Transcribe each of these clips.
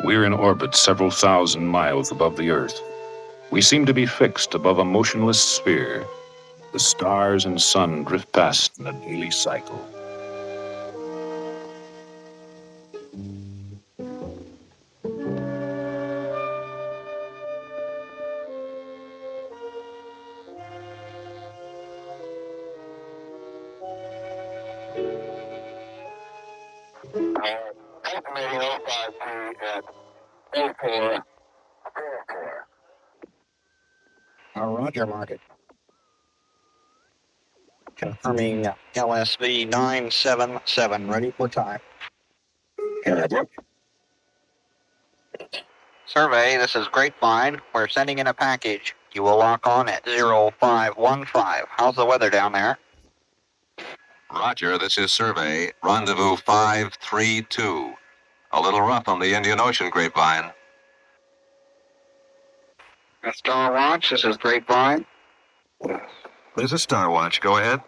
We're in orbit several thousand miles above the Earth. We seem to be fixed above a motionless sphere. The stars and sun drift past in a daily cycle. Estimating 05P at 04. Roger, Market. Confirming LSV 977, ready for time. Survey, this is Grapevine. We're sending in a package. You will lock on at 0515. How's the weather down there? Roger, this is Survey. Rendezvous 532. A little rough on the Indian Ocean, Grapevine. Star Watch, this is Grapevine. This is Star Watch. Go ahead.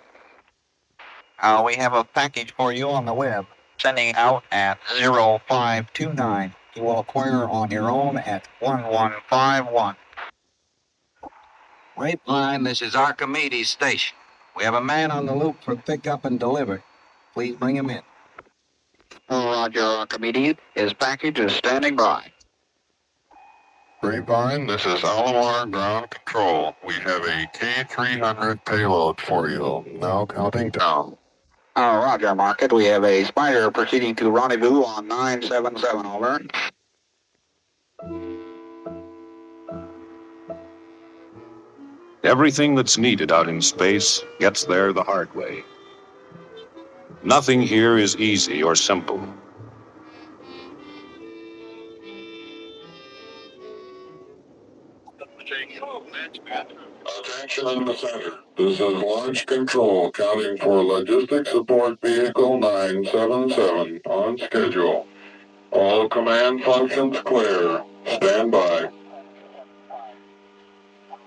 We have a package for you on the web. Sending out at 0529. You will acquire on your own at 1151. Grapevine, this is Archimedes Station. We have a man on the loop for pickup and delivery. Please bring him in. Roger, Archimedes. His package is standing by. Grapevine, this is Alamar Ground Control. We have a K300 payload for you. Now counting down. Roger, Market. We have a Spider proceeding to rendezvous on 977, over. Everything that's needed out in space gets there the hard way. Nothing here is easy or simple. Attention in the center. This is Launch Control, counting for Logistics Support Vehicle 977 on schedule. All command functions clear. Stand by.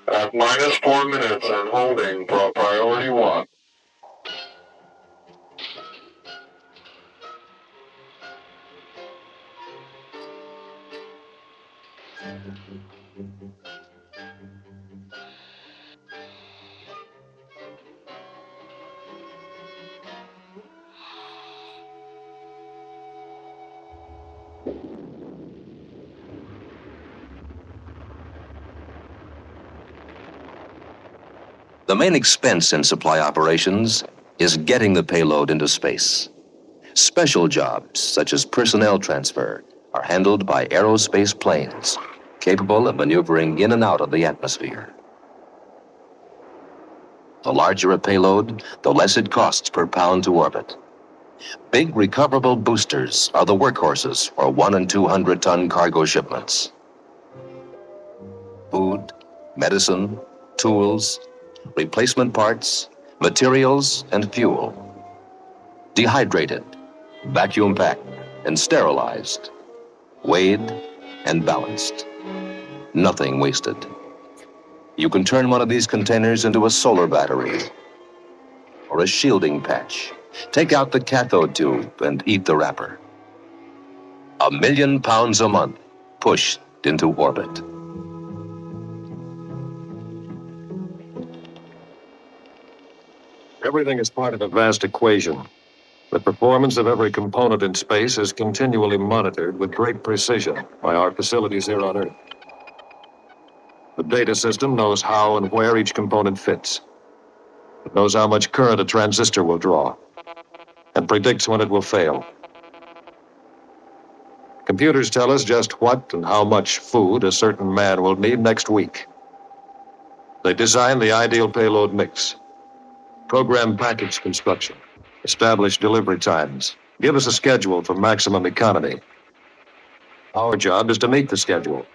At -4 minutes and holding for priority 1. The main expense in supply operations is getting the payload into space. Special jobs, such as personnel transfer, are handled by aerospace planes, capable of maneuvering in and out of the atmosphere. The larger a payload, the less it costs per pound to orbit. Big recoverable boosters are the workhorses for 100 and 200-ton cargo shipments. Food, medicine, tools, replacement parts, materials, and fuel. Dehydrated, vacuum packed, and sterilized. Weighed and balanced. Nothing wasted. You can turn one of these containers into a solar battery or a shielding patch. Take out the cathode tube and eat the wrapper. 1 million pounds a month pushed into orbit. Everything is part of a vast equation. The performance of every component in space is continually monitored with great precision by our facilities here on Earth. The data system knows how and where each component fits. It knows how much current a transistor will draw and predicts when it will fail. Computers tell us just what and how much food a certain man will need next week. They design the ideal payload mix, program package construction, establish delivery times, give us a schedule for maximum economy. Our job is to meet the schedule.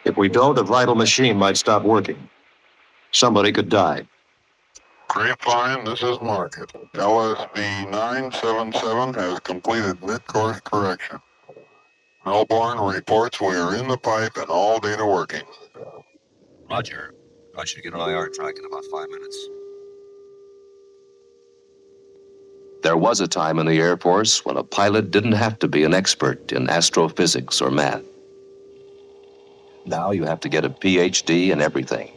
If we don't, a vital machine might stop working. Somebody could die. Grapevine, this is Market. LSV 977 has completed mid-course correction. Melbourne reports we are in the pipe and all data working. Roger. I should get on IR track in about 5 minutes. There was a time in the Air Force when a pilot didn't have to be an expert in astrophysics or math. Now you have to get a PhD in everything,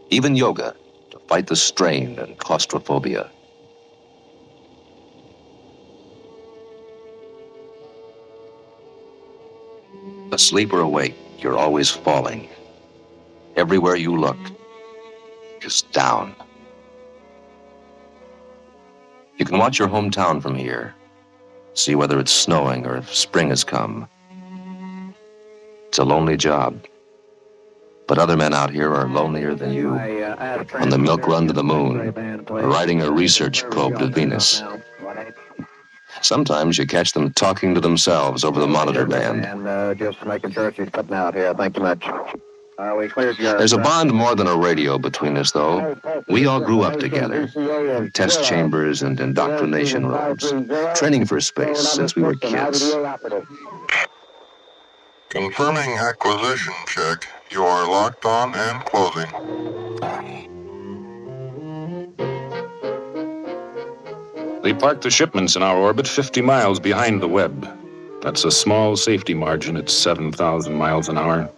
even yoga, to fight the strain and claustrophobia. Asleep or awake, you're always falling. Everywhere you look is down. You can watch your hometown from here, see whether it's snowing or if spring has come. It's a lonely job. But other men out here are lonelier than you. On the milk run to the moon, or riding a research probe to Venus. Sometimes you catch them talking to themselves over the monitor band. And just making sure she's putting out here. Thank you much. We cleared your... There's a bond more than a radio between us, though. We all grew up together. Test chambers and indoctrination rooms. Training for space since we were kids. Confirming acquisition check. You are locked on and closing. They parked the shipments in our orbit 50 miles behind the Webb. That's a small safety margin at 7,000 miles an hour.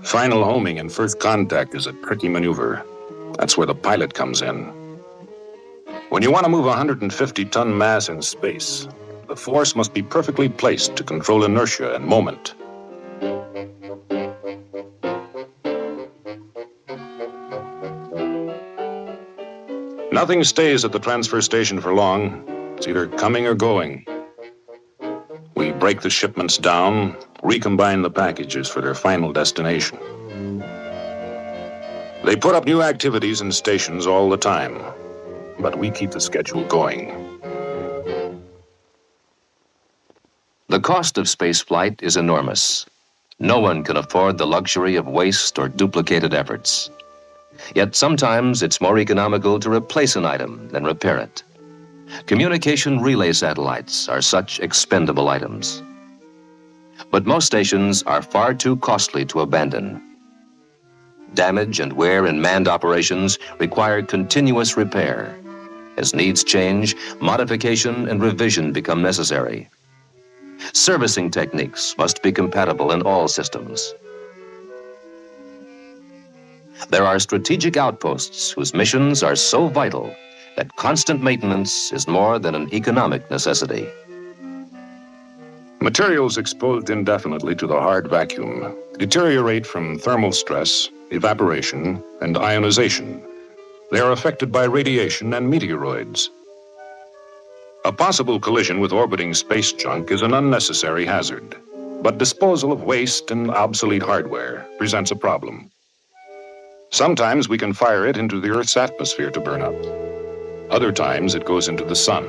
Final homing and first contact is a tricky maneuver. That's where the pilot comes in. When you want to move a 150-ton mass in space, the force must be perfectly placed to control inertia and moment. Nothing stays at the transfer station for long. It's either coming or going. We break the shipments down, recombine the packages for their final destination. They put up new activities and stations all the time, but we keep the schedule going. The cost of spaceflight is enormous. No one can afford the luxury of waste or duplicated efforts. Yet sometimes it's more economical to replace an item than repair it. Communication relay satellites are such expendable items. But most stations are far too costly to abandon. Damage and wear in manned operations require continuous repair. As needs change, modification and revision become necessary. Servicing techniques must be compatible in all systems. There are strategic outposts whose missions are so vital that constant maintenance is more than an economic necessity. Materials exposed indefinitely to the hard vacuum deteriorate from thermal stress, evaporation, and ionization. They are affected by radiation and meteoroids. A possible collision with orbiting space junk is an unnecessary hazard, but disposal of waste and obsolete hardware presents a problem. Sometimes we can fire it into the Earth's atmosphere to burn up. Other times it goes into the sun.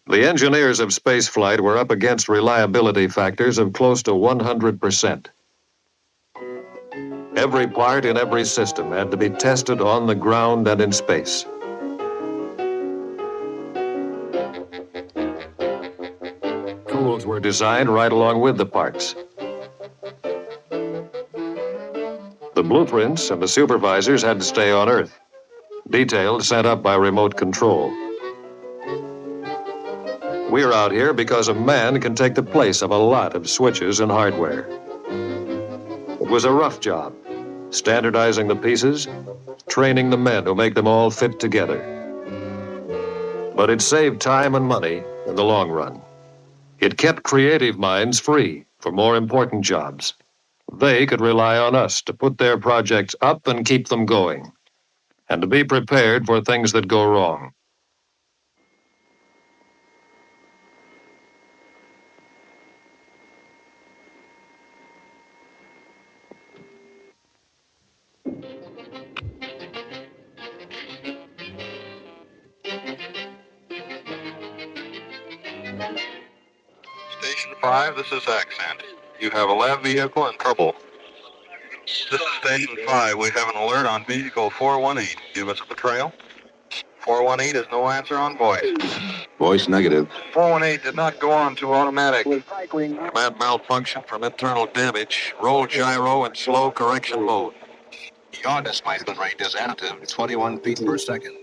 The engineers of spaceflight were up against reliability factors of close to 100%. Every part in every system had to be tested on the ground and in space. Tools were designed right along with the parts. The blueprints and the supervisors had to stay on Earth, detailed sent up by remote control. We're out here because a man can take the place of a lot of switches and hardware. It was a rough job, standardizing the pieces, training the men to make them all fit together. But it saved time and money in the long run. It kept creative minds free for more important jobs. They could rely on us to put their projects up and keep them going, and to be prepared for things that go wrong. Station 5, this is Accent. You have a lab vehicle in trouble. This is Station 5. We have an alert on vehicle 418. Give us a trail. 418 is no answer on voice. Voice negative. 418 did not go on to automatic. Command malfunction from internal damage. Roll gyro in slow correction mode. Your displacement rate is active, 21 feet per second.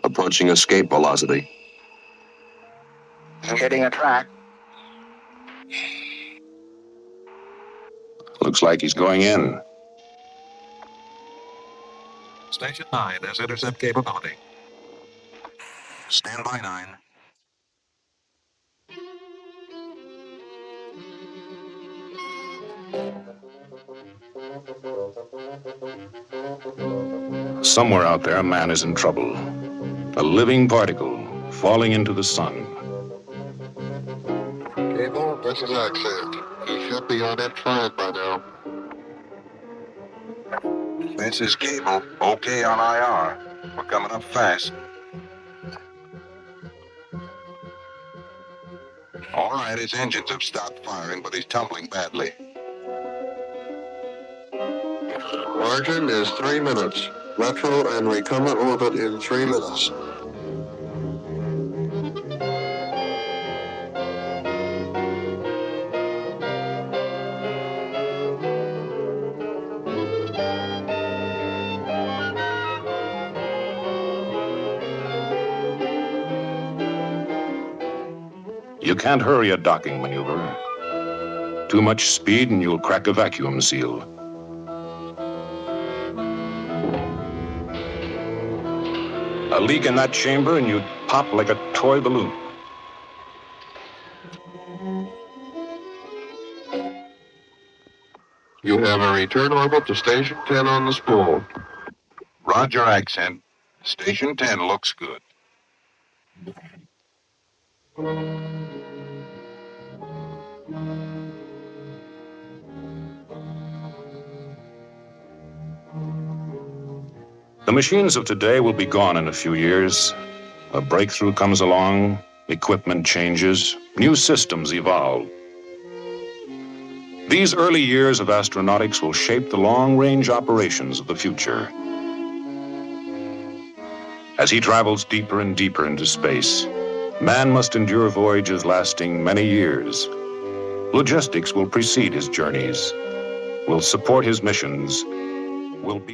Approaching escape velocity. Hitting a track. Looks like he's going in. Station 9 has intercept capability. Stand by 9. Somewhere out there, a man is in trouble. A living particle falling into the sun. Cable, this is Accent. He should be on infrared by now. This is Cable. Okay on IR. We're coming up fast. All right, his engines have stopped firing, but he's tumbling badly. Margin is 3 minutes. Retro and recumbent orbit in 3 minutes. You can't hurry a docking maneuver. Too much speed and you'll crack a vacuum seal. A leak in that chamber and you'd pop like a toy balloon. You have a return orbit to Station 10 on the spool. Roger, Accent. Station 10 looks good. The machines of today will be gone in a few years. A breakthrough comes along, equipment changes, new systems evolve. These early years of astronautics will shape the long-range operations of the future. As he travels deeper and deeper into space, man must endure voyages lasting many years. Logistics will precede his journeys, will support his missions, will be